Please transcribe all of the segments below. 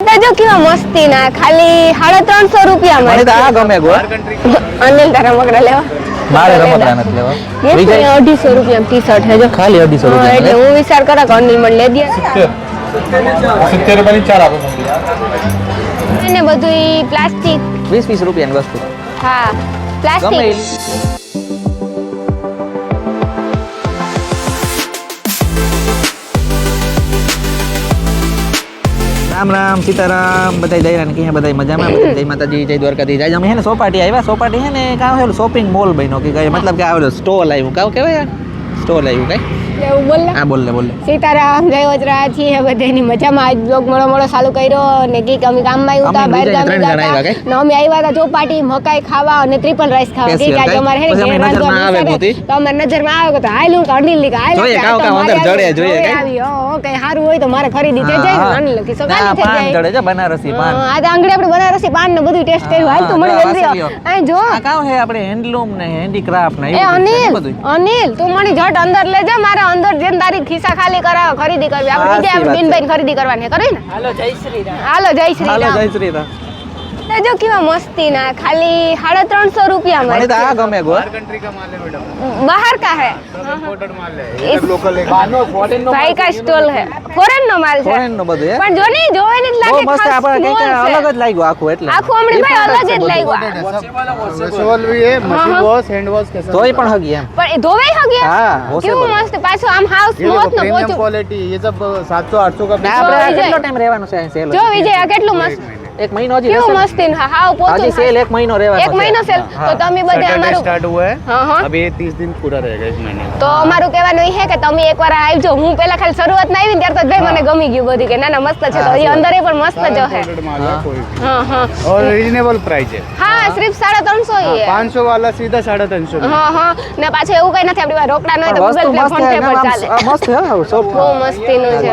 જો કેવા મસ્તી ના ખાલી 350 રૂપિયા મને તો આ ગમે ગો અનિલ તારા મગડા લેવા મારે રમકડા નથી લેવા વિજય 250 રૂપિયા ટી-શર્ટ હે જો ખાલી 250 રૂપિયા એટલે હું વિચાર કરા કે અનિલ મને લે દે 70 રૂપિયાની 4 આપો એને બધું પ્લાસ્ટિક 20 રૂપિયાની વસ્તુ હા પ્લાસ્ટિક રામ રામ સીતારામ બધા જઈ રહ્યા કે બધા મજામાં જય માતાજી જય દ્વારકાધીશ આજે અમે હે ને સોપાટી આવ્યા સોપાટી હે ને કાં છે શોપિંગ મોલ બન્યો કે મતલબ કે આવેલો સ્ટોલ આવ્યું કાં કહેવાય સ્ટોલ આવ્યું કઈ એવું બોલ હા બોલ સીતારામ જય વજરા છીએ બધાની મજામાં આજ બ્લોગ મોડો ચાલુ કર્યો ને કે અમે ગામમાં આવ્યા હતા બહાર ગામ ગયા ને અમે આવ્યા હતા ચોપાટી મકાઈ ખાવા અને ટ્રિપલ રાઈસ ખાવા કે આજે અમારે હે ને નજરમાં આવે તો અમારે નજરમાં આવે તો હાલું કાઢી લીધા હાલ જોઈએ કાવ કાવ અંદર જડે જોઈએ આવી ઓકે સારું હોય તો મારે ખરીદી થઈ જાય ને નાની લખી સગાઈ થઈ જાય જડે છે બનારસી પાન આજે આંગળી આપણે બનારસી પાન ને બધું ટેસ્ટ કર્યું હાલ તો મને જલ્દી આ જો આ કાવ હે આપણે હેન્ડલૂમ ને હેન્ડીક્રાફ્ટ ને એ અનિલ તું મને જટ અંદર લઈ જા મારા અંદર જેમ તારી ખિસ્સા ખાલી કરાવ ખરીદી કરવી આપણે બીજે આપણે બિનબાઈ ખરીદી કરવાની કરી ને હાલો જય શ્રી રામ જો કેવા મસ્તી ના ખાલી 350 રૂપિયા મને તો આ ગમે ગો कंट्री का माल है मैडम बाहर का है इम्पोर्टेड माल है ये लोकल है भाई का स्टॉल है फॉरेन नो माल છે ફોરેન નો બધું હે પણ જો નહીં જોવે ને લાગે મસ્ત આપણે કઈ અલગ જ લાગ્યું આખું એટલે આખું હમણે ભાઈ અલગ જ લાગ્યું वॉशेबल भी है मशीन वॉश हैंड वॉश के साथ તોય પણ હગી એમ પણ એ ધોવાઈ હગે હા કેવું મસ્ત પાછું આમ હાઉસ ये સ્મૂથ देखो નો प्रीमियम પોચું क्वालिटी ये सब 700 800 का આપણે વિજય. કેટલો ટાઈમ રહેવાનું છે સેલ જો વિજય આ કેટલું મસ્ત એક મહિનો હજી કેવું રહેશે મસ્તી હા હાવ પોચું હજી સેલ એક મહિનો રહેવાનો એક મહિનો સેલ તો તમે બધા सैटरडे અમારું स्टार्ट हुआ है હા હા अब ये 30 दिन पूरा रहेगा एक महीने તો અમારું કહેવાનું એ છે કે તમે એકવાર આવજો હું પહેલા ખાલી શરૂઆતમાં આવી ને ત્યારે તો ભાઈ મને ગમી ગયું બધું કે ના ના મસ્ત છે તો એ અંદર પણ મસ્ત જો છે इम्पोर्टेड माल है कोई भी હા હા और रीजनेबल प्राइस है હા સિર્ફ 350 ही है 500 वाला सीधा 350 में હા હા ને પાછું એવું કઈ નથી આપણી પાસે રોકડા ન હોય તો વસ્તુ ગૂગલ પે મસ્ત ફોન પે હે પર ચાલે મસ્ત હે સોફ્ટ બહુ મસ્તીનું છે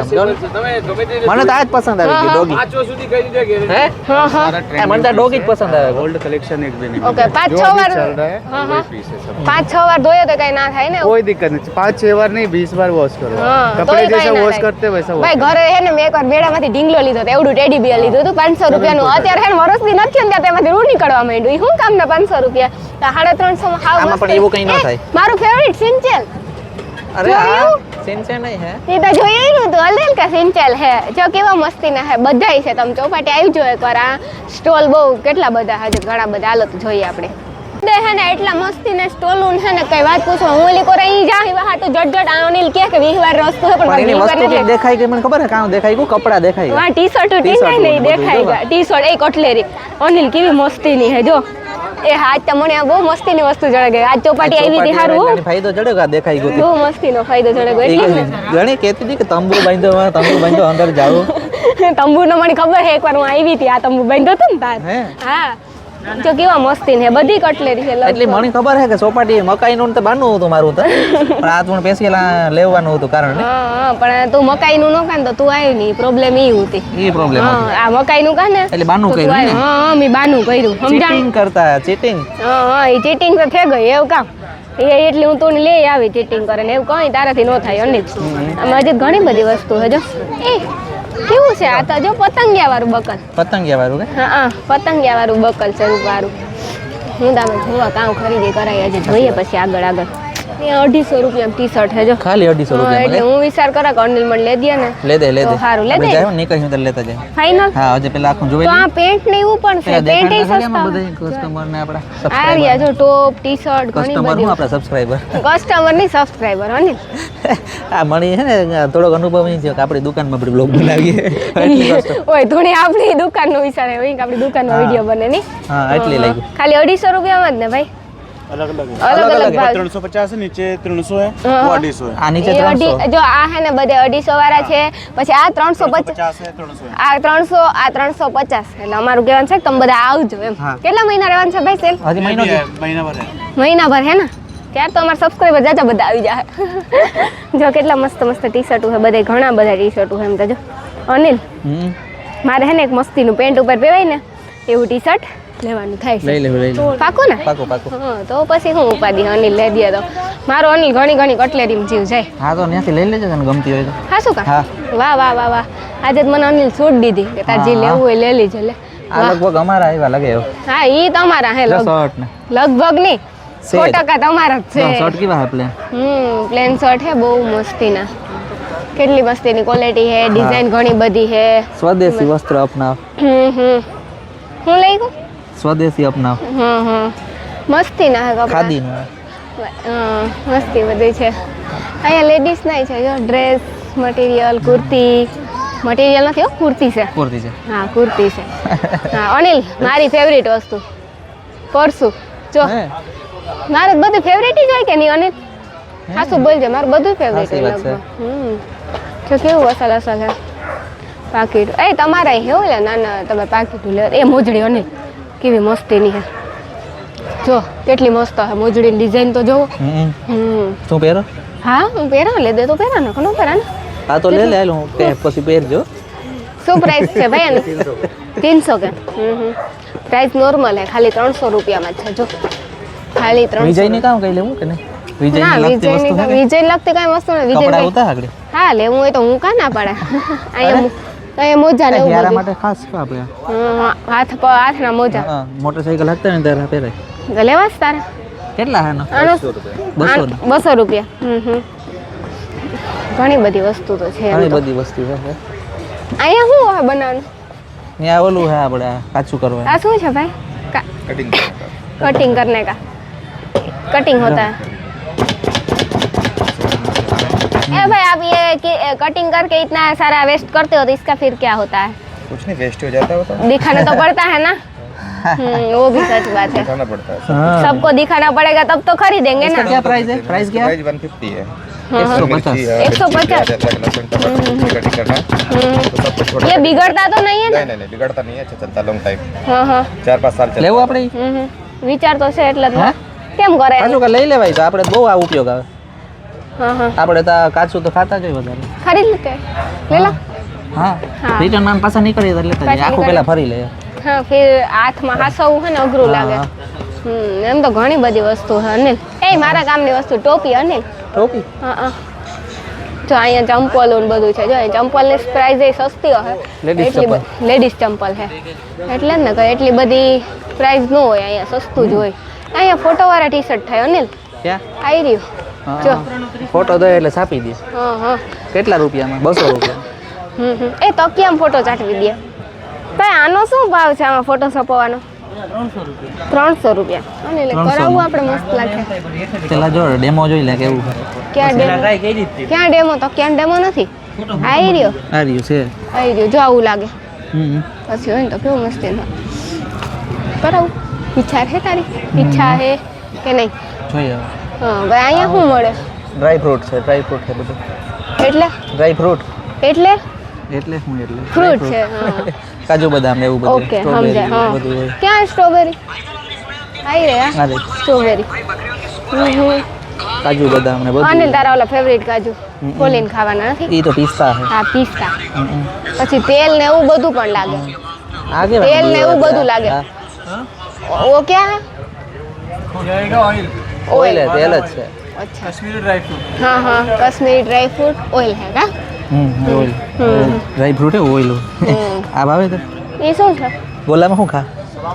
મને તો આ જ પસંદ આવી ગઈ ડોગી હે હા હા એ મને તો ડોગી જ પસંદ આવે गोल्ड कलेक्शन एक भी नहीं ओके, मिलेगा। 5-6 जो अभी बार- चल रहा है हाँ, वही हाँ। पीस है सब 5-6 વાર ધોયો તો કઈ ના થાય ને कोई दिक्कत नहीं 5-6 बार नहीं 20 बार वॉश करो हाँ, तो कपड़े ही जैसा कहीं ना वॉश लागे। करते वैसा wash ભાઈ ઘરે હે ને મેં એકવાર મેળામાંથી ઢીંગલો લીધો તો એવડું ટેડી બિયર લીધું હતું 500 રૂપિયાનું અત્યારે હે ને વરસથી નથી ને ત્યાં તેમાંથી રૂ નીકળવા માંડ્યું ઈ હું કામના 500 રૂપિયા તો 350 માં હાવ આમાં મસ્ત. પણ એવું કંઈ ન એ, થાય. મારું ફેવરિટ સિંચેલ અરે આ જોયું? સેન્સે નહીં હે એ તો જોયું તો અલદેલ કા સિંચેલ હે જો કેવા મસ્તીના હે બધાય છે તમે ચોપાટી આવજો એકવાર આ સ્ટોલ બહુ કેટલા બધા હજુ ઘણા બધા હાલો તો જોઈએ આપણે હે ને એટલા મસ્તીના સ્ટોલ હે ને કઈ વાત પૂછો હું ઓલી કોરા ઈ જા હિવા હાટુ જટ અનિલ કે 20 વાર વસ્તુ હે પણ એની પણ વસ્તુ કેમ દેખાય ગઈ મને ખબર હે કાં દેખાય ગયું કપડા દેખાય ગયા વાહ ટી-શર્ટ ટીંગાઈ નહીં દેખાય ગયા ટી-શર્ટ એ કટલેરી અનિલ કેવી મસ્તીની હે જો એ હાથ તો મને બહુ મસ્તીની વસ્તુ જડે ગઈ આજ ચોપાટી આવી હતી હારું ચોપાટી ફાયદો જડ્યો કા દેખાય ગયું બહુ મસ્તીનો ફાયદો જડે ગયો એટલે જ ઘણી કહેતી હતી કે તંબુ બાંધો અંદર જાઓ ને તંબુનો મને ખબર છે એકવાર હું આવી હતી આ તંબુ બાંધ્યો હતો ને તાર હે હા જો કેવા મસ્તી ને બધી કટલેરી છે એટલે મને ખબર હે કે સોપાટી મકાઈનું તો બાનું હતું મારું તો પણ આ તું પેશિયલ લેવાનું હતું કારણ હા પણ તું મકાઈનું ન ખાન તો તું આવી નહીં પ્રોબ્લેમ ઈ હતી એ પ્રોબ્લેમ હા આ મકાઈનું કા ને એટલે બાનું તો તું કર્યું આવ્યો. હા મેં બાનું કર્યું સમજાણ ચીટિંગ કરતા ચીટિંગ હા હા એ ચીટિંગ તો થઈ ગઈ એવું કામ એ એટલે હું તું લઈ આવી ચીટિંગ કરે ને એવું કઈ તારાથી ન થાય અનિલ આમાં હજી ઘણી બધી વસ્તુ છે જો એ કેવું છે આ તો જો પતંગિયા વાળું બકલ પતંગિયા વાળું કે હા હા પતંગિયા વાળું બકલ છે રૂપારું હું તમે જોવા કામ ખરીદી કરાય હજી જોઈએ પછી આગળ આગળ એ 250 રૂપિયા ટી-શર્ટ છે જો ખાલી 250 હા, રૂપિયા એટલે હું વિચાર કરા કે અનિલ મને લે દે ને લે દે તો સારું લે દે જાય નીકળી તો લેતા જાય ફાઈનલ હા હજી પેલા આખું જોઈ તો આ પેન્ટ ને એવું પણ છે પેન્ટ એ સસ્તા બધા કસ્ટમર ને આપડા આ સબસ્ક્રાઇબર રહ્યા જો ટોપ ટી-શર્ટ ઘણી કસ્ટમર બધી હું આપડા સબસ્ક્રાઇબર કસ્ટમર ની સબસ્ક્રાઇબર અનિલ આ મળી છે ને થોડોક અનુભવ અહીં છે કે આપણી દુકાનમાં આપણે બ્લોગ બનાવીએ એટલી વસ્તુ ઓય થોડી આપણી દુકાન નો વિચાર હોય કે આપણી દુકાનમાં વિડિયો બને ની હા એટલી લાગી ખાલી 250 રૂપિયામાં જ ને ભાઈ अलग अलग અલગ અલગ ભાવ 350 है नीचे 300 है हाँ। वो 250 है આ નીચે એ 300 જો આ હે ને બધે 250 વાળા છે પછી આ 350 50 है 300 है આ 300 આ 350 એટલે અમારું કહેવાનું છે કે તમે બધા આવજો એમ હા. કેટલા મહિના રહેવાનું છે ભાઈ સેલ હજી મહિનો ये છે भी है, महीना भर है મહિનાભર હે ને ત્યાર તો અમારા સબસ્ક્રાઇબર જાજા બધા આવી જાય જો કેટલા મસ્ત મસ્ત ટી-શર્ટો છે બધે ઘણા બધા ટી-શર્ટો છે એમ તો જો અનિલ મારે હે ને એક મસ્તીનું પેન્ટ ઉપર પહેરાય ને એવું ટી-શર્ટ લેવાનું થાય છે લઈ લેવું પાકું ને પાકું હા તો પછી હું ઉપાધિ અનિલ લઈ દે તો મારો અનિલ ઘણી કટલેરીમાં જીવ જાય હા તો ત્યાંથી લઈ લેજો તને ગમતી હોય તો હા શું કા હા વાહ આજે જ મને અનિલ છૂટ દીધી કે તાર જે હા, લેવું હોય લઈ લીજે લે આ લગભગ અમારા આવ્યા લાગે એવું હા ઈ તમારા હે શર્ટ ને લગભગ નહીં છે. 100% તમારા જ છે શર્ટ કેવા હે પ્લેન પ્લેન શર્ટ હે બહુ મસ્તીના કેટલી મસ્તીની ક્વોલિટી હે ડિઝાઇન ઘણી બધી હે સ્વદેશી વસ્ત્ર અપનાવ હું લઈ ગયું સ્વદેશી અપનાવ મસ્તીના હે કપડાં ખાદીનું મસ્તી બધી છે અહીંયા લેડીઝ ના છે જો ડ્રેસ મટીરિયલ કુર્તી મટીરિયલ નથી હો કુર્તી છે કુર્તી છે હા કુર્તી છે હા અનિલ મારી ફેવરિટ વસ્તુ પરસું જો હે મારે બધું ફેવરિટ જ હોય કે નહીં અનિલ હાસું બોલજો મારું બધું ફેવરિટ સાચી હોય વાત છે. લગભગ જો કેવું અસલ હે પાકીટ એ તમારા હે ઓલા નાના તમે પાકીટ લે એ મોજડી અનિલ કેવી મસ્તીની હે જો કેટલી મસ્ત હે મોજડીની ડિઝાઇન તો જોવો શું પહેરો હા હું પહેરા લે દે તો પહેરા ને કોનો પહેરા ને હા તો લે લે હાલ હું પછી પહેરજો શું પ્રાઇસ છે ભાઈ આની 300 કે પ્રાઇસ નોર્મલ હે ખાલી 300 રૂપિયામાં જ છે જો ખાલી 300 વિજય ની કામ કઈ લેવું કે નહીં વિજય ના ની લગતી વસ્તુ હે વિજય લગતી કાંઈ વસ્તુ નથી કપડા વિજય ઉતા આગળ હા લેવું હોય તો હું કા ના પડે અહીંયા મોજા ને એવું યારા બધું માટે ખાસ કા આપણે હાથના મોજા હા મોટરસાઇકલ હાકતા ને ત્યારે પહેરાય તો લેવા જ તારે કેટલા હે નો આનો 200 ને 200 રૂપિયા ઘણી બધી વસ્તુ તો છે એમ ઘણી તો. બધી વસ્તુ છે અહીંયા શું હોય બનાવવાનું ત્યાં ઓલું હે આપણે આ કાચું કરવા આ શું છે ભાઈ कटिंग करने का कटिंग होता है भाई आप ये कटिंग करके इतना सारा वेस्ट करते हो तो इसका फिर क्या होता है कुछ नहीं वेस्ट हो जाता है वो तो दिखाना तो पड़ता है ना वो भी सच बात है दिखाना पड़ता है हाँ सबको दिखाना पड़ेगा तब तो खरीदेंगे इसका ना क्या प्राइस है प्राइस क्या है प्राइस 150 है हाँ, मिर्ची है, 150 मिर्ची आ जाता है, लहसुन टमाटर कटिंग करना तो सब कुछ छोटा ये बिगड़ता तो नहीं है ना नहीं बिगड़ता नहीं है अच्छा चलता लॉन्ग टाइम हाँ हाँ 4-5 साल चलता લેવું આપણે વિચાર તો છે એટલે જ હા? કેમ કરે કાચું કા લઈ લેવાય તો આપણે બહુ આ ઉપયોગ આવે હા હા આપણે તો આ કાચું તો ખાતા જ હોય વધારે ખરીદ લેતે ले लो હા હા. રિટર્ન માં પાછા નીકળી તો લેતા જઈએ. પાછા આખું પેલા ફરી લે હા ફિર હાથમાં હાસવું છે ને અઘરું લાગે હા. એમ તો ઘણી બધી વસ્તુ છે અનિલ એ મારા કામની વસ્તુ ટોપી અનિલ ટોપી હા હા જો અહીંયા ચંપલો ને બધું છે જો અહીં ચંપલની પ્રાઇસ એ સસ્તી હોય Ladies ચંપલ. લેડીઝ ચંપલ છે એટલે જ ને કે એટલી બધી પ્રાઇસ ન હોય અહીંયા સસ્તું જ હોય અહીંયા ફોટોવાળા ટી શર્ટ થાય અનિલ ક્યાં આવી રહ્યું જો. ફોટો દે એટલે છાપી દે હા હા કેટલા રૂપિયામાં 200 રૂપિયા એ તકિયામાં ફોટો ચાટવી દે ભાઈ આનો શું ભાવ છે આમાં ફોટો છપાવવાનો 300 રૂપિયા અનિલ 300 કરાવવું આપણે મસ્ત લાગે પેલા જો ડેમો જોઈ લે કેવું છે ક્યાં ડેમો તો ક્યાં ડેમો નથી આવી રહ્યો આ રહ્યું છે આવી રહ્યો જો આવું લાગે હમ પછી હોય ને તો કેવું મસ્તી કરાવું ઈચ્છા છે તારી ઈચ્છા છે કે નહીં જોઈએ હા ભાઈ અહીંયા શું મળે ડ્રાય ફ્રૂટ છે બધું એટલે ડ્રાય ફ્રૂટ એટલે એટલે શું એટલે ફ્રૂટ છે હા કાજુ બદામ ને એવું બધું ઓકે strawberry સમજાય હા બધું હોય ક્યાં સ્ટ્રોબેરી આવી રહ્યા આ રે, સ્ટ્રોબેરી કાજુ બદામ ને અનિલ બધું તારા ઓલા ફેવરિટ કાજુ ખોલીને ખાવાના નથી ઈ તો પિસ્તા છે હા પિસ્તા પછી તેલ ને એવું બધું પણ લાગે આ કેવા તેલ ને એવું બધું લાગે હા. वो क्या है ઓઇલ હે તેલ જ છે अच्छा हाँ हाँ कश्मीरी ड्राई फ्रूट ऑयल है का ઓઇલ ડ્રાય ફ્રૂટ હે ઓઇલ આ ભાવે તો ये શું છે ગોલામાં શું ખા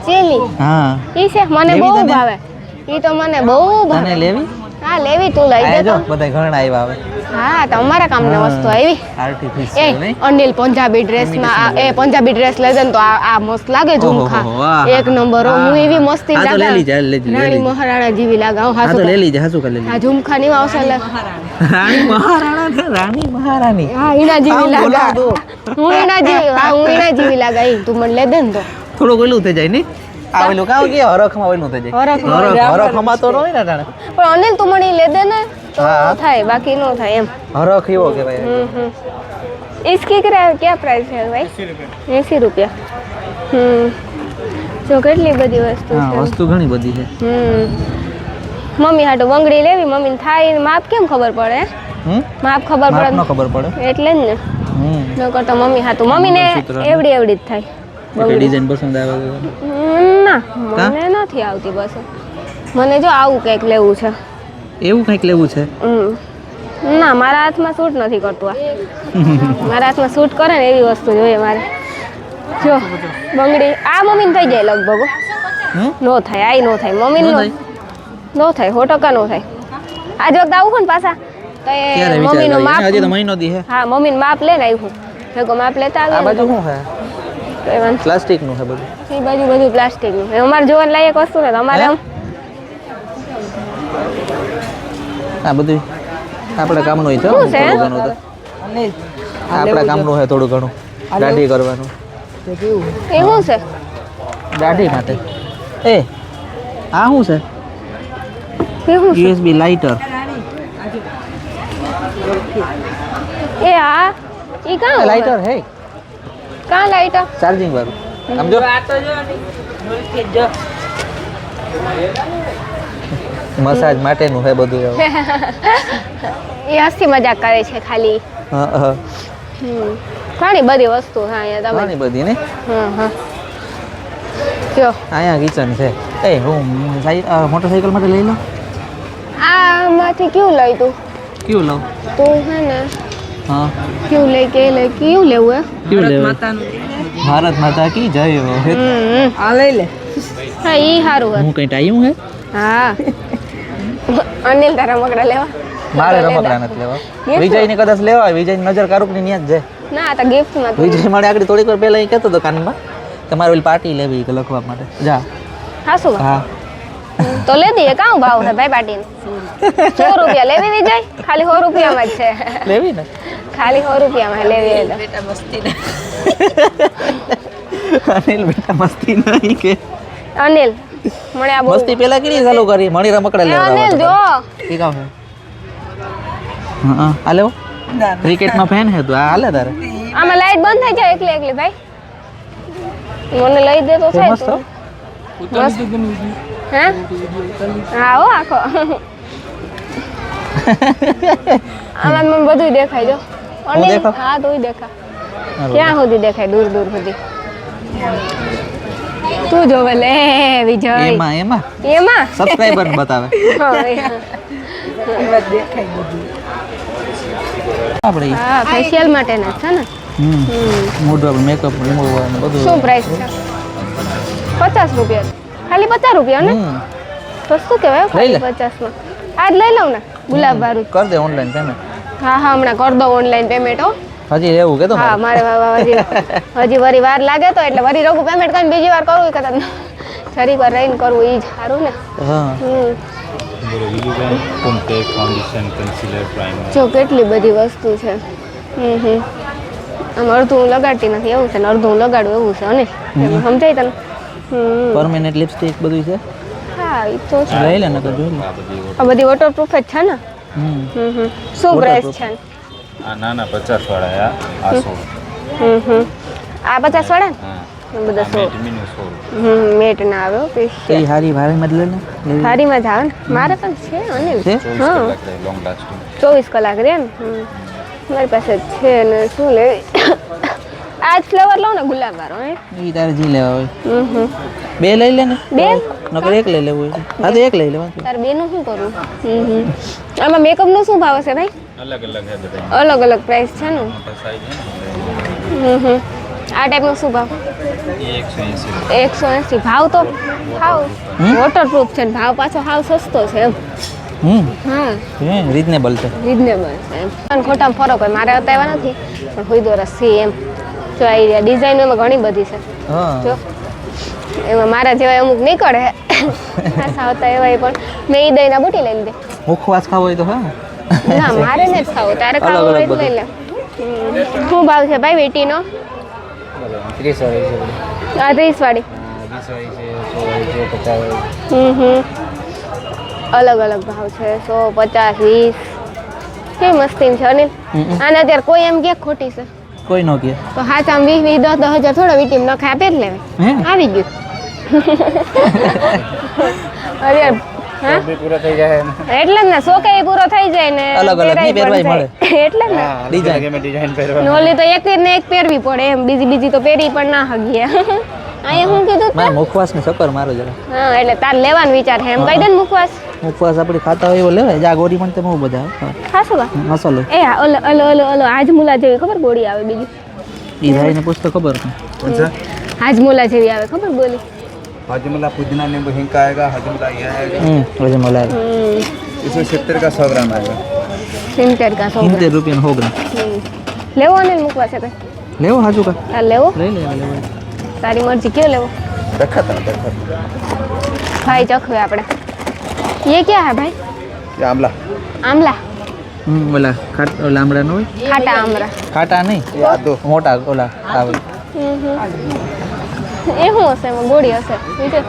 ચીલી હા ઈ છે મને લેવી બહુ તને? ભાવે ઈ તો મને બહુ તને ભાવે લેવી હા લેવી તું લઈ આ દે જો તો બધા ઘણા આવ્યા હવે હા તમારા કામની વસ્તુ આવી એ આર્ટિફિશિયલ નહીં અનિલ પંજાબી ડ્રેસમાં એ પંજાબી ડ્રેસ લઈ દે ને તો આ મસ્ત લાગે ઝુમખા ઓહો, વાહ. એક નંબર હો. હું એવી મસ્તી હા તો લઈ લાગે લીજે, લઈ લીજે, લઈ રાણી લીજે. મહારાણા જેવી લાગે હું હા તો હાસુ લઈ લીજે હાસુ કરી લઈ આ ઝુમખા ની આવશે એટલે રાણી મહારાણા છે, રાણી મહારાણી હા ઈના જેવી આમ લાગે બોલાવો. હું ઈના જેવી હા હું ઈના જેવી લાગે ઈ તું મને લે દે ને તો થોડુંક ઓલું થઈ જાય નહીં આ ઓલું કાવ કે હરખમાં ઓલું થઈ જાય હરખમાં. હરખમાં તો ન હોય ને તાણે પણ અનિલ તું મને ઈ લે દે ને તો હા. થાય બાકી નો થાય એમ હરખ એવો કહેવાય इसकी क्या प्राइस है भाई 80 रुपया જો કેટલી બધી વસ્તુ હા છે વસ્તુ ઘણી બધી છે મમ્મી હાટુ બંગડી લેવી મમ્મીને થાય માપ કેમ ખબર પડે માપ ખબર માપ ન પડે ખબર પડે એટલે જ ને ન કરતો મમ્મી હાટુ મમ્મીને મંગળસૂત્ર ને. એવડી જ થાય એટલે ડિઝાઇન પસંદ આવે તો. ના કા? મને નથી આવતી બસ મને જો આવું કંઈક લેવું છે એવું કંઈક લેવું છે. ના મારા હાથમાં શૂટ નથી કરતું આ મારા હાથમાં શૂટ કરે ને એવી વસ્તુ જોઈએ મારે જો બંગડી આ મમ્મીને થઈ જાય લગભગ હો. હમ? નો થાય આઈ નો થાય મમ્મી નો નો થાય? નો થાય 100% નો થાય આજ વખત આવું ને પાછા તો એ ક્યારે વિચાર મમ્મીનું કરી? માપ હજી તો મહિનો દી હે. હા મમ્મીનું માપ લઈને આવ્યું ભેગો માપ લેતા આ આવ્યો બાજુ શું છે? પ્લાસ્ટિક નું છે બધું. એ બાજુ બધું પ્લાસ્ટિકનું અમારે જોવાનું લાયક વસ્તુ ને તમારે હે? આમ આ બધું આપણા કામનું છે શું છે? થોડું ઘણું તો. આપણા કામનું છે થોડું ઘણું દાઢી કરવાનું. એ શું છે દાઢી માટે. એ આ શું છે? એ શું છે USB લાઇટર. એ હા એ કાં લાઇટર હે કાં લાઈટર ચાર્જિંગ વાળું. આમ જો મસાજ માટેનું છે બધું એવું. એ હસી મજાક કરે છે ખાલી હા હા ઘણી બધી વસ્તુ હા અહીંયા તમે ઘણી બધી ને હા જો અહીંયા કિચન છે. એ હું મોટરસાઇકલ માટે લઈ લો. આમાંથી કયું લઈ તું કયું લઉં? તું હે ને હા કયું લઈ કે લઈ કયું લેવું હે કયું લેવું? ભારત માતા કી જય હો. આ લઈ લે હા ઈ સારું હે હું કઈ ટાઈમ હે હા અનિલ તારા મકડા લેવા મારે રમકડા નથી લેવા. વિજય ને કદાચ લેવા હોય. વિજય નજર કારુક ની ન્યા જ જાય. ના આ તો ગિફ્ટમાં વિજય મળે આગળ થોડીક વાર પહેલા એ કહેતો હતો કાનમાં તમારે ઓલી પાર્ટી લેવી કે લખવા માટે જા. હાસુ હા તો લે દઈએ કાં ભાવ છે ભાઈ પાટીને 100 રૂપિયા લેવી વિજય ખાલી 100 રૂપિયામાં જ છે લેવી ને ખાલી 100 રૂપિયામાં લેવી એટલે અનિલ બેટા મસ્તી નહીં કે અનિલ મને આ બહુ મસ્તી પેલા કેની ચાલુ કરી મણી રમકડા એ લેવા અનિલ જો ઠીક આવે હા આ લેવો ક્રિકેટમાં ફેન હે તું આ હાલે તારે આમાં લાઈટ બંધ થઈ જાય એકલી એકલી ભાઈ મને લઈ દે તો થાય મસ્ત હો. મસ્ત હે હા હો આખો આમાં મને બધું દેખાય જો અનિલ દેખાવ? હા તોય દેખા ક્યાં સુધી દેખાય દૂર દૂર સુધી તું જોવે લે વિજય એમાં એમાં એમાં સબસ્ક્રાઇબર બતાવે આપણે હા ફેશિયલ માટે ના છે ને મોઢું આપણે મેકઅપ રિમૂવ બધું શું પ્રાઇસ છે 50 રૂપિયા ખાલી 50 રૂપિયા ને હમ. સસ્તું કહેવાય લઈ લે. 50 માં આજ લઈ લઉં ને ગુલાબ વાળું કર દે ઓનલાઈન પેમેન્ટ હા હા હમણાં કરી દો ઓનલાઈન પેમેન્ટ હો હજી એવું કેતો હા મારે હજી વરી વાર લાગે તો એટલે વરી રોગું પેમેન્ટ કરીને બીજી વાર કરવું કદાચ જરીક વાર રહીને કરવું એ જ સારું ને હા Contact, foundation, concealer, primer. જો કેટલી બધી વસ્તુ છે આમ અડધું હું લગાડતી નથી એવું છે ને અડધું હું લગાડું એવું છે અને સમજાય તને પરમેનન્ટ લિપસ્ટિક બધું છે હા એ તો છે લઈ લે ને તો જોઈ લે આ બધી વોટરપ્રૂફ જ છે ને શું પ્રાઇસ છે આ નાના 50 વાળા આ 100. આ 50 વાળા ને હા આ બધા 100 મિનિમમ 100. મેટ ના આવ્યો કઈ હારી ભારે મત લે ને લેવી. થારીમાં જાવ ને મારે પણ છે અનિલ છે? 24 હા કલાક રહે લોંગ લાસ્ટિંગ. 24 કલાક રે ને મારી પાસે છે ને શું લેવી આ જ ફ્લેવર લઉં ને ગુલાબ વાળો હે ઈ તારે જી લેવા હોય બે લઈ લે ને બે નકર એક લઈ લેવું હોય હા તો એક લઈ લેવાનું તાર બેનું શું કરવું આમાં મેકઅપ નો શું ભાવ હશે ભાઈ અલગ અલગ હે બધા અલગ અલગ પ્રાઇસ છે ને મોટા સાઈઝ આ ટાઈપનો શું ભાવ એ 180. 180 ભાવ તો હાવ વોટરપ્રૂફ છે ને ભાવ પાછો હાવ સસ્તો છે એમ હા રીઝનેબલ છે રિઝનેબલ છે એમ અને ખોટામાં ફરક હોય મારે અત્યારે નથી પણ હોય તો રસી એમ જો આ ડિઝાઇન એમાં ઘણી બધી છે હા જો એમાં મારા જેવા અમુક નીકળે ખાસા હતા એવા પણ મેં ઈ દહીંના બુટી લઈ લીધી મુખવાસ ખાવો હોય તો હા ના મારે નથી ખાવું તારે ખાવું હોય તો લઈ લે શું ભાવ છે ભાઈ વેટીનો 30 વાળી છે આ 30 વાળી 20 વાળી છે 100 વાળી છે 50 વાળી અલગ અલગ ભાવ છે 100 50 20 કેવી મસ્તી છે અનિલ આને અત્યારે કોઈ એમ કે ખોટી છે કોઈ નો કે તો હાથ આમ 20 10 હજાર થોડા વીટીમ નખે આપે જ લેવે હે આવી ગયું અત્યારે હા? भी पूरा થઈ જાય ને એટલે જ ને શોકે ય પૂરો થઈ જાય ને અલગ અલગ નહીં પહેરાય પહેરવાય પણ જાય. એટલે જ ને હા Design. ડિઝાઇન મેં ડિઝાઇન પહેરવા ને ઓલી તો એક ને એક પહેરવી પડે એમ બીજી તો પહેરી પણ ના હગીએ અહીંયા હું કીધું તે? મારે મુખવાસ ને ચક્કર મારો જરા હા એટલે તાર લેવાનો વિચાર છે એમ કહી દે ને મુખવાસ મુખવાસ આપણે ખાતા હોય એવો લેવાય જા ગોરી પણ તે બહુ બધા ખાશું કા મસાલો એ હા ઓલો ઓલો ઓલો ઓલો હાજમુલા જેવી ખબર ગોળી આવે બીજી એ ભાઈને પૂછતો ખબર નહીં कौन सा હાજમુલા જેવી આવે ખબર બોલી हाजमला पुदीना नींबू हिंग का आएगा हाजमला ये आएगा પછી મલાઈ इसमें 70 का 100 ग्राम आएगा સિંતેર કા 70 રૂપિયાનો 100 ગ્રામ લેવો ને મુખવાસ છે કઈ લેવો હાજુ કા તાર લેવો લઈ લે લેવો તારી મરજી કયો લેવો रखा था रखा ભાઈ ચખવે આપણે ये क्या है भाई ये आमला आमला ઓલા લામડા નો હોય ખાટા આમરા ખાટા નહીં ये आदो મોટા ઓલા આવે એ શું હશે એમાં ગોળી હશે બીજું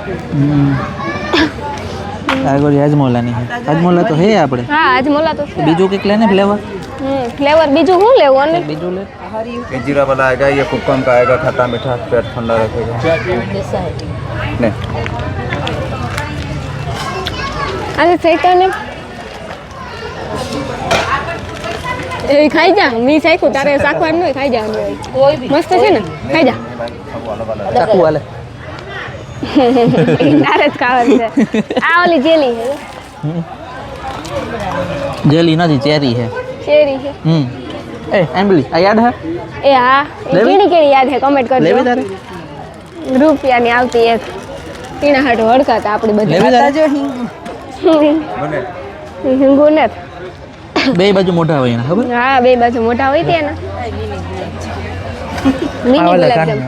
આ ગોળી હાજમોલાની છે હાજમોલા તો હે આપણે હા હાજમુલા તો છે બીજું કંઈક લે ને ફ્લેવર ફ્લેવર બીજું શું લેવું અને બીજું લે ये जीरा वाला आएगा ये कुकम का आएगा खट्टा मीठा पेट ठंडा रखेगा नहीं આજે શેકાને એ ખાઈ જા મી શાકું તારે શાકવાનું નહીં ખાઈ જા મસ્ત છે ને ખાઈ જા ચાકુ હાલે તારે જ ખાવાનું છે આ ઓલી જેલી છે જેલી નથી ચેરી છે શેરી છે એ એમ્બલી આ યાદ હે એ હા એ લેવી? કેડી કેડી યાદ છે કમેન્ટ લેવી કરજો તારે રૂપિયાની આવતી એક ટીના હાટુ હડકાતા આપણી બધી લેવી તારે बने હિંગુ ને બે બાજુ મોઢા હોય એના ખબર હા બે બાજુ મોટા હોય તે ને મિની આ ઓલા ગુલાબજામ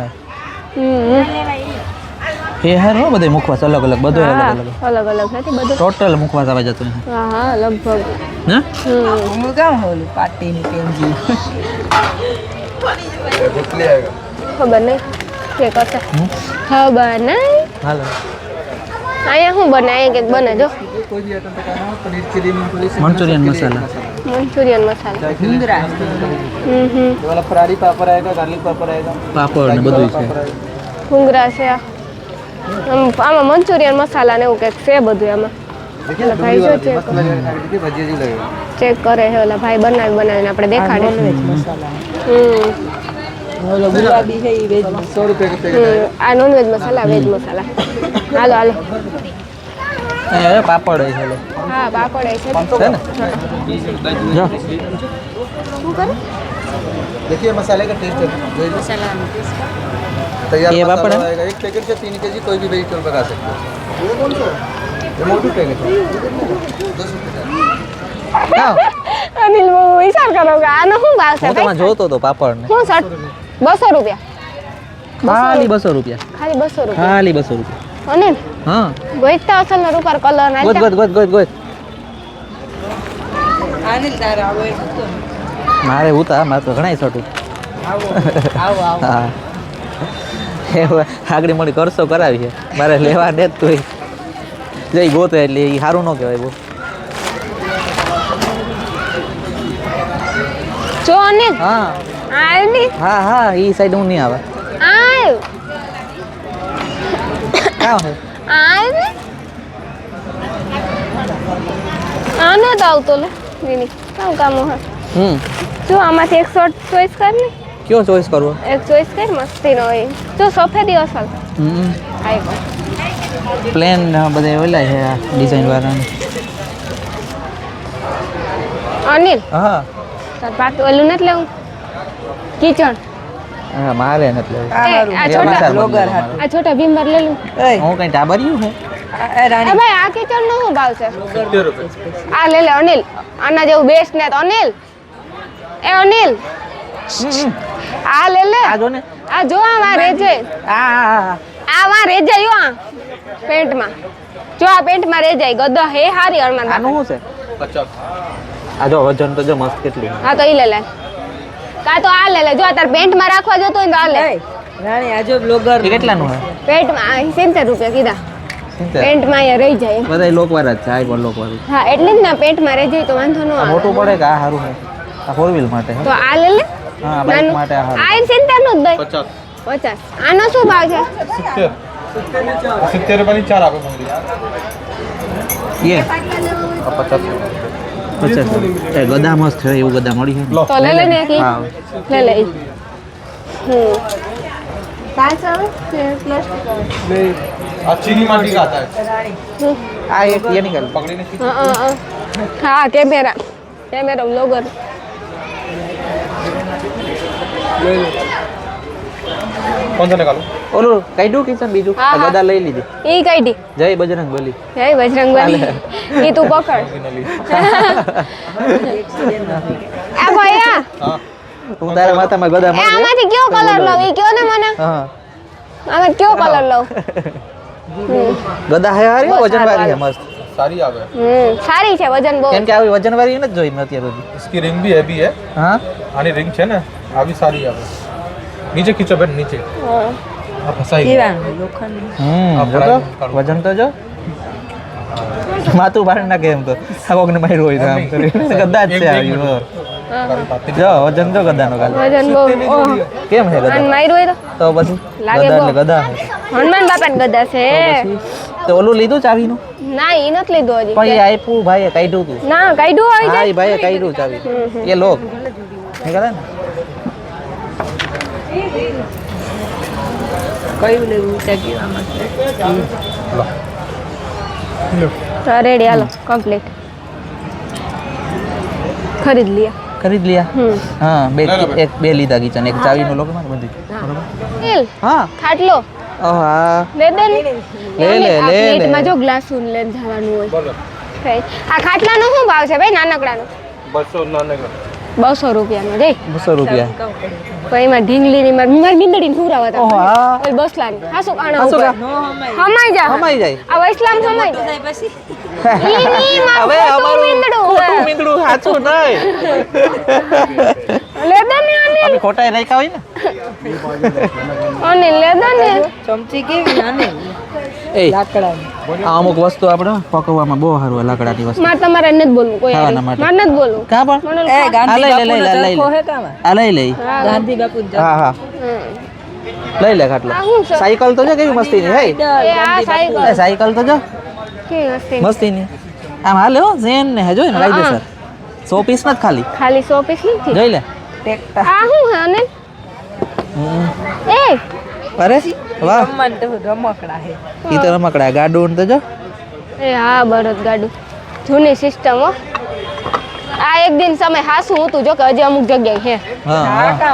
એ હાર હો બધે મુખવાસ અલગ અલગ બધું અલગ અલગ અલગ અલગ નથી બધું ટોટલ મુખવાસ આવે જતું હા હા લગભગ ને ये भुतली आएगा ખબર નહીં કે કરશે ખબર નહીં હાલો અહીંયા શું બને અહીંયા કંઈક બને જો મંચુરિયન મસાલા મંચુરિયન મસાલા હમ वाला फरारी पापड़ आएगा गार्लिक पापड़ आएगा પાપડ ને બધું છે ભૂંગરા છે આમાં મંચુરિયન મસાલા ને એવું કંઈક છે બધું આમાં देखिए ओला भाई जो चेक देखिए भजिया जी लगेगा ચેક કરે છે ઓલા ભાઈ બનાવીને આપણે દેખાડે હમ 100 रुपए के पैकेट આ નોનવેજ મસાલા વેજ મસાલા હાલો હાલો એ પાપડ હોય છે લે. હા પાપડ એ છે છે ને જો શું કરે देखिए मसाले का टेस्ट है मसाला तैयार ये मसाला पापड़ है? आएगा 1 पैकेट से 3 केजी कोई भी वेजिटेबल पका सकते हो ये कौन सा ये मोटू पैकेट है 200 આવ. અનિલ બહુ વિચાર કરો કે આનો શું ભાવ છે હું તમારે ભાઈ જોતો હતો પાપડ ને શું શર્ટ 200 રૂપિયા ખાલી 200 રૂપિયા ખાલી 200 રૂપિયા ખાલી 200 રૂપિયા અનિલ હા ગોઈતા અસલ નો રૂપાર કલર ગોત નાખતા ગોત ગોત ગોત ગોત મારે ઉતા મારે તો ઘણા છોટું હા એવું આગળ મળી કરશો કરાવી છે મારે લેવા દે જ તું જઈ ગોતે એટલે એ સારું ન કહેવાય બહુ જો અનિલ હા આવ ની હા હા એ સાઈડ હું નહીં આવે આવ કાં છે આવ ને આને તો આવતો લે વિની કામ કામ હે જો આમાંથી એક શર્ટ ચોઈસ કર ને કયો ચોઈસ કરવો એક ચોઈસ કર મસ્તી નો હોય જો સફેદી અસલ આઈ ગો પ્લેન બધા ઓલા છે આ ડિઝાઇન વાળાને અનિલ હા તાર પાક ઓલું નથી લેવું કિચન હા મારે નથી લેવું આ છોટા આ છોટા ભીમર લે લઉં હું કઈ ટાબરિયું છે એ ભાઈ આ કિચન નો શું ભાવ છે 70 रुपए આ લે લે અનિલ આના જેવું બેસ્ટ ને તો અનિલ એ અનિલ આ લે લે આ જો ને આ જો આમાં રેજે આ આમાં રેજે યો આ પેન્ટમાં જો આ પેન્ટમાં રેજાય ગદા હે હારી અરમાન આનું શું છે 50 આ જો વજન તો જો મસ્ત કેટલું હા તો ઈ લે લે કા તો આ લે લે જો આ તાર પેન્ટમાં રાખવા જોતો હોય તો આ લે એ કેટલાનું છે પેન્ટમાં આ 70 રૂપિયા કીધા પેન્ટમાં અહીંયા રહી જાય એમ. બધા લોક વાળા જ છે આ પણ લોક વાળું હા એટલે જ ના પેન્ટમાં રહી જાય તો વાંધો ન આ આવે મોટું પડે કે આ સારું છે આ ફોર વ્હીલ માટે તો આ લે લે હા બાઇક માટે આ સારું આ 70 નું જ ભાઈ 50 50 આનો શું ભાવ છે 70 रुपए नहीं 4 आपको ये 50 50 એ ગદા મસ્ત છે એવું ગદા મળી છે ને? તો લે લે ને એક ઈ. હા લે લે ઈ. કાચ આવે કે પ્લાસ્ટિક આવે? चीनी माटी का आता है આ એક ये निकाल पकड़ी नहीं હા કેમેરા વ્લોગર कौन सा निकालो ઓલું કાઢ્યું કિચન બીજું હા, આ હા. ગદા લઈ લીધી ઈ કાઢી જય બજરંગ બલી જય બજરંગબલી ઈ તું પકડ આ ભાઈ આ हाँ હું તારા માથામાં ગદા એ મારી આમાંથી કયો કલર લઉં ઈ કયો ને મને હા આમાં કયો કલર લઉં ગદા હે હારી બસ વજનવાળી છે હારું, મસ્ત सारी आ गए સારી છે વજન બહુ કેમ કે આવી વજનવાળી નથી જોઈ મેં અત્યાર સુધી इसकी रिंग भी हैवी है હા आनी रिंग है ना अभी सारी आ गए नीचे खींचो बहन नीचे હા. आप फंसाई જો આ તો વજન તો જો માથું બહાર નાખે એમ તો આ કોકને માર્યું હોય તો આમ કરીને ગદા જ છે આવી હો. જો વજન તો ગદાનો ખાલી વજન બહુ ઓહ. કેમ છે આને ગદા માર્યું હોય તો પછી લાગે ગદા બહુ. એટલે ગદા છે. હનુમાન બાપાને ગદા છે પછી તો ઓલું લીધું ચાવીનું ના ઈ નથી લીધું પણ એ હજી આપ્યું ભાઈએ કાઢ્યું તું ના કાઢ્યું હોય હા છે એ ભાઈએ કાઢ્યું ચાવી એ લોક નીકળે ને તો રેડી હાલો કમ્પ્લીટ ખરીદ લિયા ખરીદ લિયા હા બે લીધા કિચન એક ચાવીનું લોક માં બધી બરોબર એલ હા ખાટલો ઓહ હા લે દે ને લે લે આ લે પ્લેટમાં લે જો ગ્લાસ લઈને જવાનું હોય ભાઈ આ ખાટલાનો શું ભાવ છે ભાઈ નાનકડાનો 200 રૂપિયાનો જઈ 200 રૂપિયા તો એમાં ઢીંગલીની મારી મીંદડીને સુરાવતા ઓહ હા ઓય બસલાની હાસુ કાણા હાસુ ઉપર હમાઈ જા હમાઈ જાય આ વૈસલામ હમાઈ જાય ઈ ની માં હવે ખોટું અમારું મીંદડું ખોટું મીંદડું સાચું નહીં લે દે ને અમે ખોટા રાખ્યા હોય અને લે દે ને ને એ આ અમુક વસ્તુ આપણે પકવવામાં બહુ સારું હોય લાકડાની વસ્તુ મારે તમારે નથી બોલવું કોઈ ખાવાના હારે. માટે. મારે નથી બોલવું કા પણ મને આ લઈ લે આ લઈ લે હા. હા હા હમ. લઈ લે ખાટલો આ શું છે? સાયકલ તો જો કેવી મસ્તીની હે એ આ સાયકલ એ સાયકલ તો જો કેવી હસ્તી મસ્તીની આમ હાલે હો ઝેન ને હે જોઈ ને કાયદેસર 100 પીસ નથી ખાલી ખાલી 100 પીસ નથી જોઈ લે આ શું હે અને એ અરે વાહ ઈ તો રમકડા ગાડું તો જો એ હા બળદ ગાડું જૂની સિસ્ટમ હો આ એક દિન સમય હાસું હતું જો કે હજી અમુક જગ્યાએ છે હા હા.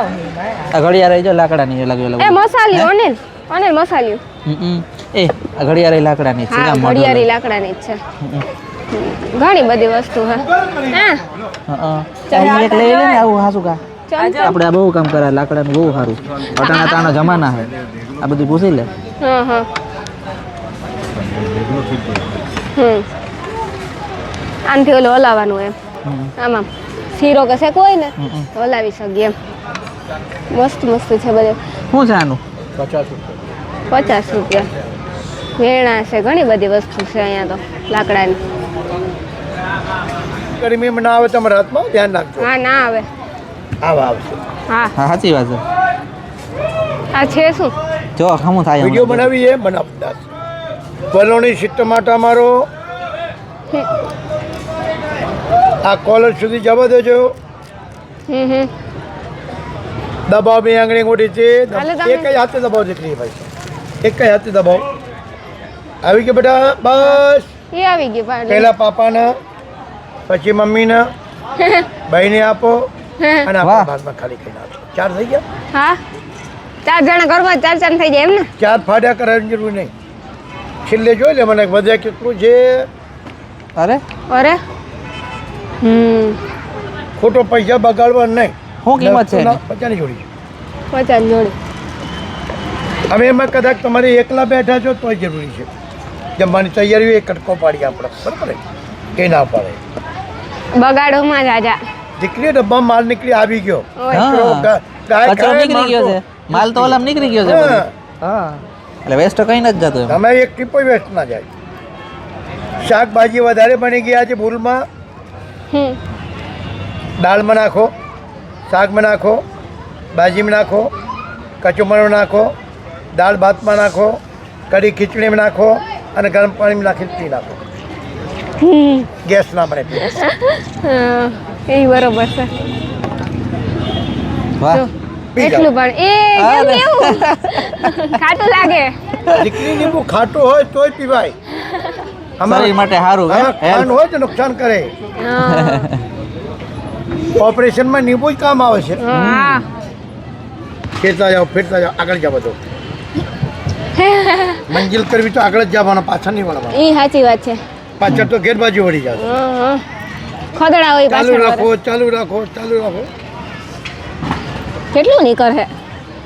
આ ઘડિયાળ રહી જો લાકડાની અલગ અલગ એ મસાલિયું અનિલ મસાલિયું એ આ ઘડિયાળ એ લાકડાની છે હા આમ model. ઘડિયાળી લાકડાની જ છે ઘણી બધી વસ્તુ હા હા હા આ એક લઈ લે ને આવું હાસુ કા ચાલ આપણે આ બહુ કામ કરે લાકડાનું બહુ સારું અટાણા તાણા જમાના છે આ બધું પૂછી લે હા હા આનથી ઓલું હલાવવાનું એમ આમાં શીરો કે શેક હોય ને તો હલાવી શકીએ એમ મસ્ત મસ્ત છે બધું શું છે આનું 50 રૂપિયા વેણા છે ઘણી બધી વસ્તુ છે અહીંયા તો લાકડાની ગરમી ના આવે તમારા હાથમાં ધ્યાન રાખજો હા ના આવે આવા આવશે હા હા સાચી વાત છે આ છે શું જો ખમું થાય વિડીયો હમણાં. બનાવી એ બનાવતા વલોણી સિસ્ટમ માટે અમારો આ કોલેજ સુધી જવા દેજો હમ દબાવ બે આંગળી મોટી છે હાલે તમે. એક જ હાથે દબાવ દીકરી ભાઈ એક જ હાથે દબાવ આવી ગયો બેટા બસ એ આવી ગયું પાણી પહેલા પાપાના પછી મમ્મીના ભાઈને આપો અને વાહ. આપણા ભાગમાં ખાલી કરીને આપો 4 થઈ ગયા હા 4 જણા ઘરમાં 4 થઈ જાય એમ ને 4 ફાડ્યા કરાવવાની જરૂર નહીં છેલ્લે જોઈ લે મને વધ્યા કેટલું છે અરે અરે ખોટો પૈસા બગાડવા નહીં શું કિંમત છે એની? 50 ની જોડી 50 જોડી હવે એમાં કદાચ તમારે એકલા બેઠા છો તોય જરૂરી છે જમવાની તૈયારી હોય એ કટકો પાડી આપણે બરાબર ને? કે ના પાડે બગાડોમાં જ આજા દીકરી ડબ્બા માલ નીકળી આવી ગયો ઓય. હા. ગાય કચરો ખાય નીકળી ગયો છે માણસો. માલ તો ઓલામ નીકળી ગયો છે હા. બધો. હા એટલે વેસ્ટ કઈ નથી જતું એમ તમે એક ટીપો વેસ્ટ ના જાય શાકભાજી વધારે બની ગયા છે ભૂલમાં હમ દાળમાં નાખો શાકમાં નાખો ભાજીમાં નાખો કચુંબરમાં નાખો દાળ ભાતમાં નાખો કઢી ખીચડીમાં નાખો અને ગરમ પાણીમાં નાખીને પી નાખો ગેસ ના મળે એ બરોબર છે વાહ પી જાઓ. એટલું પણ એ કેમ એવું ખાટું લાગે દીકરી લીંબુ ખાટું હોય તોય પીવાય શરીર માટે સારું આમાં ખાંડ હોય તો નુકસાન કરે હા ઓપરેશનમાં લીંબુ જ કામ આવે છે હા ફેરતા જાઓ આગળ જાવ બધું મંજિલ કરવી તો આગળ જ જવાના પાછળ નહીં વળવા એ સાચી વાત છે પાછળ તો ઘેર બાજુ વળી જાવ ખદડા હોય ચાલુ પાછળ રાખો ચાલુ રાખો ચાલુ રાખો કેટલું નીકળે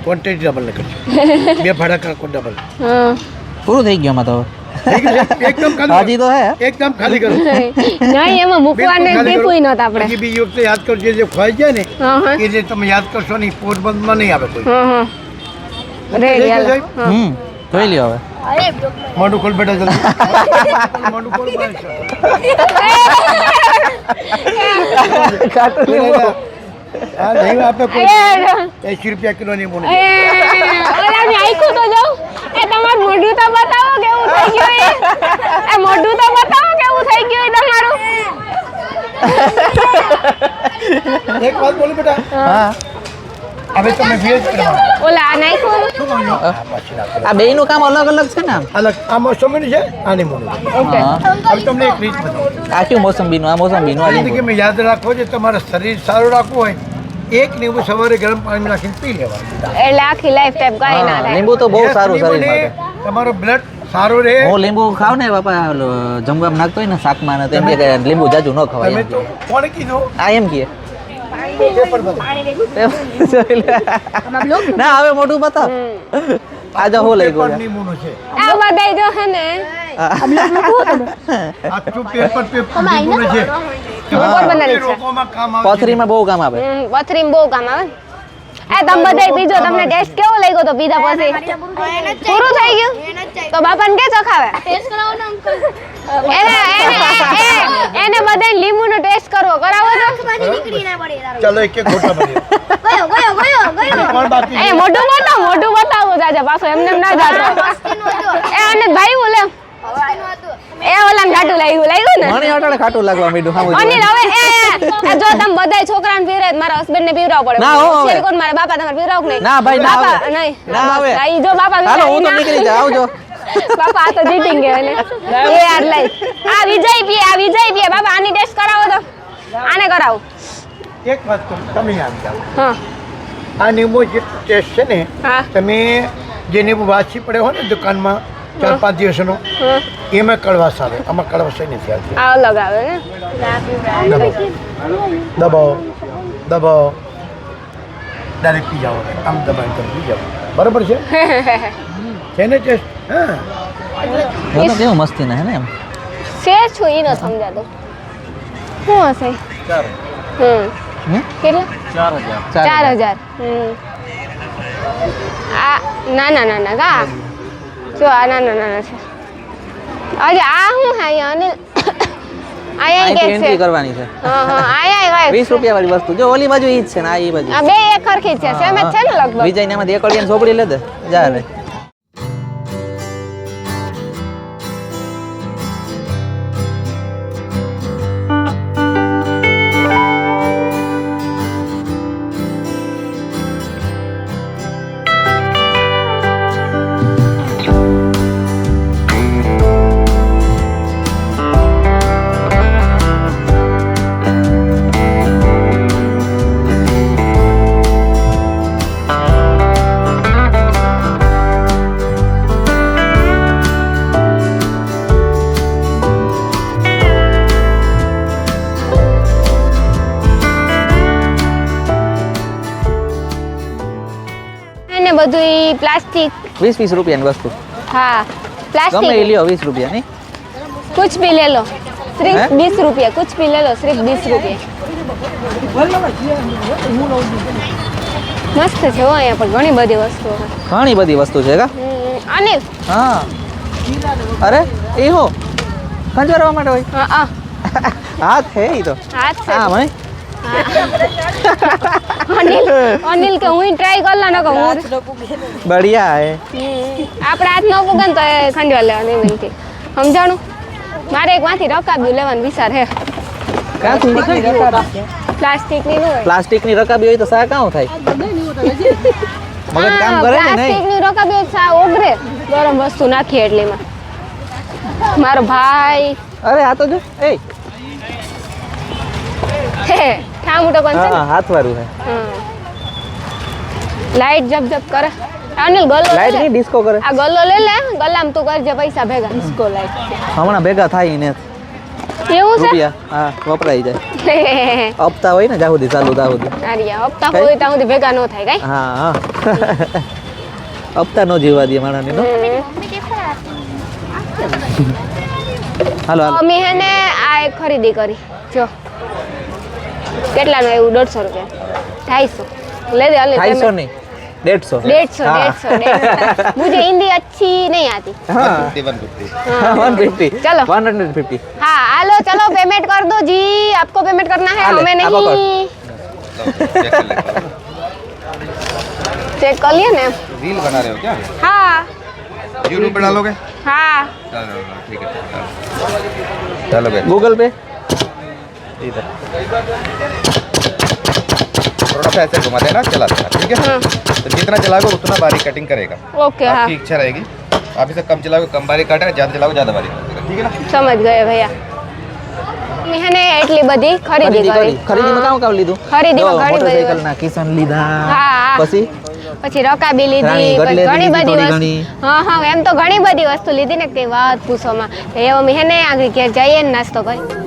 ક્વોન્ટિટી ડબલ નીકળશે બે ફાડા કાકો ડબલ હા પૂરું થઈ ગયું આમાં તો એકદમ ખાલી હાજી તો હે એકદમ ખાલી કરો નહીં એમાં મૂકવાને દીપુય નહોતા આપણે પછી બીજી વખતે યાદ કરજો જે ખોવાઈ જાય ને હા હા એ જે તમે યાદ કરશો નહીં પોરબંદરમાં નહીં આવે કોઈ હા હા રેડી હાલો હા. જોઈ લ્યો હવે મોઢું ખોલ બેટા જલ્દી મોઢું ખોલ બસ. હા નહીં આપે કોઈ 80 રૂપિયા કિલો નહીં બોલે ઓલાને આઈકું તો જાઉં એ તમારું મોઢું તો બતાવો કેવું થઈ ગયું એ મોઢું તો બતાવો કેવું થઈ ગયું એ તમારું એક વાત બોલું બેટા હા હવે તમે વેજ કરવા ઓલા આ નાખ્યું શું કહ્યું હા પછી નાખો આ બેયનું કામ અલગ અલગ છે ને આમ અલગ આ મોસંબીનું છે આની મોનું ઓકે હા. હવે તમને એક રીત બતાવું આ કયું મોસંબીનું આ મોસંબીનું આ લીંબુ. જિંદગીમાં યાદ રાખો જે તમારા શરીર સારું રાખવું હોય એક લીંબુ સવારે ગરમ પાણીમાં નાખીને પી લેવાનું એટલે આખી લાઈફ ટાઈમ કઈ ના હા, થાય લીંબુ તો બહુ ગેસ સારું નહીં શરીર બને, માટે તમારો બ્લડ સારું રહે હું લીંબુ ખાવ ને બાપા ઓલો જમવામાં નાખતો હોય ને શાકમાં ને તો એમ કે લીંબુ જાજુ ન ખવાય તમે એમ તો કહે. કોણે કીધું આ એમ કહે પેપર બતાવો. ના હવે મોટું બતાવ આ જો હું લઈ ગયો પેપરની મૂનું છે આ બધાય જો હે ને આખું પેપર મૂનું છે પોરબંદરની છે. રોગોમાં કામ આવે છે. પથરીમાં બહુ કામ આવે પથરીમાં બહુ કામ આવે એ તમે બધાય પીજો તમને ટેસ્ટ કેવો લાગ્યો તો પીધા પછી પૂરું થઈ ગયું તો બાપાને કે ચખાવે એને બધાય લીંબુનો ટેસ્ટ કરવો કરાવો તો ચાલો એક એક ગોટા બની કોણ બાકી એ મોઢું બતાવો જાજે પાછો એમને એમ ના જાતો એ અને ભાઈ ઓલે એ ઓલાને ઘાટું લાગ્યું ને મને અટાણે ખાટું લાગવા માંડ્યું સામું અનિલ જોઈને. હવે એ જો તમે બધાય છોકરાને પીવરાય તો મારા હસબન્ડ ને પીવરાવ પડે ના, હો હવે. શેરકોટ મારા બાપા તમારે પીવરાવ કે નહીં ના, ભાઈ, ના બાપા હવે. નહીં ના હવે. બસ, ઈ જો બાપા હાલો હું તો પીવરાય નીકળી જાઉં આવજો બાપા આ તો જીટિંગ કહેવાય ને એ યાર લઈ આ વિજય પીએ બાપા આની ટેસ્ટ કરાવો તો આને કરાવો એક વાત કહું, તમે યાદ જાઓ હા આ લીંબુ જે ટેસ્ટ છે ને હા તમે જે લીંબુ વાંચી પડ્યો હોય ને દુકાનમાં 4-5 દિવસનો હા એમાં કડવાશ આવે આમાં કડવાશ નથી આવતી આ અલગ આવે ને દબાવો દબાવો ડાયરેક્ટ પી જાઓ આમ દબાઈને તમે પી જાઓ બરાબર છે છે ને ટેસ્ટ હા હું તો કેવું મસ્તી ના હે ને એમ છે છું ઈ ન સમજાતું શું હશે હમ? કેટલા 4000 આ નાના કા જો આ નાના છે અરે આ હું હે અહીંયા અનિલ આયા કે અહીંથી છે એન્ટ્રી કરવાની છે હા આયા 20 રૂપિયા વાળી વસ્તુ જો ઓલી બાજુ ઈ જ છે ને આ ઈ બાજુ આ બે એક ખરખી જ છે સેમ જ છે ને લગભગ વિજય ને એમાંથી એક અડિયાની ચોપડી લે દે જા રે એને બધું પ્લાસ્ટિક 20 રૂપિયાની વસ્તુ हाँ ગમે એ प्लास्टिक લ્યો 20 રૂપિયા ની कुछ भी ले लो सिर्फ हैं? 20 रुपया कुछ भी ले लो सिर्फ 20 रुपया મસ્ત છે હો અહીંયા પણ ઘણી બધી વસ્તુઓ છે. ઘણી બધી વસ્તુ છે કા અનિલ હા અરે એ હો ખંજવારવા માટે હોય હા આ હાથ હે ઈ તો હાથ છે હા મને અનિલ અનિલ કે હું ટ્રાય કરલા ન કહું બઢિયા હે આપણે હાથ ન પૂગે ને તો એ ખંડવા લેવા નહીં મિલતી સમજાણું મારે એક માંથી રકાબ્યું લેવાનું વિચાર હે ક્યાંથી પ્લાસ્ટિકની નું હોય પ્લાસ્ટિકની રકાબી હોય તો સા કાં થાય મગજ કામ કરે ને નહીં પ્લાસ્ટિકની રકાબી હોય તો સા ઓગરે ગરમ વસ્તુ નાખી એટલીમાં મારો ભાઈ અરે આ તો જો એ ઠામ ઉઠો કોણ છે હા હાથવાળું છે લાઈટ જબ જબ કરે અનિલ ગલ્લો લે લાઈટ લે. ની ડિસ્કો કરે આ ગલ્લો લે લે ગલ્લામાં તું કરજે પૈસા ભેગા ડિસ્કો લાઈટ હમણાં ભેગા થાય ને એવું છે રૂપિયા હા વપરાઈ જાય હપ્તા હોય ને જાહુદી ચાલુ જાહુદી આરિયા હપ્તા હોય ત્યાં સુધી ભેગા ન થાય કઈ હા હા હપ્તા નો જીવા દે માણાને નો હાલો હાલો મમ્મી હે ને આ એક ખરીદી કરી જો કેટલાનું આવ્યું 150 રૂપિયા 250 ले दे अनिल 250 नहीं 150 150 मुझे हिंदी अच्छी नहीं आती हाँ 150 150 चलो 150 हाँ आलो चलो पेमेंट कर दो जी आपको पेमेंट करना है आले, हमें आप नहीं चेक कर लिए ना रील बना रहे हो क्या हाँ यूट्यूब पे डालोगे हाँ चलो ठीक है चलो भाई गूगल पे इधर थोड़ा सा ऐसे घुमा देना चला देना ठीक है हाँ तो जितना चलाओगे उतना बारीक कटिंग करेगा ओके हाँ आपकी इच्छा रहेगी आप इसे कम चलाओगे कम बारीक काटेगा ज़्यादा चलाओगे ज़्यादा बारीक काटेगा ठीक है ना समझ गए भैया मैंने એટલી બધી ખરીદી કરી ખરીદીમાં કામ કામ લીધું ખરીદીમાં ઘણી બધી મોટરસાઇકલ ના કિશન લીધા હા. પછી પછી રકાબી લીધી રાણી પછી ગટલેરી ઘણી લીધી બધી થોડી વસ્તુ હા હા એમ તો ઘણી બધી વસ્તુ લીધી ને તે વાત પૂછોમાં એ મમ્મી હે ને આગળ ઘેર જઈએ ને નાસ્તો કરી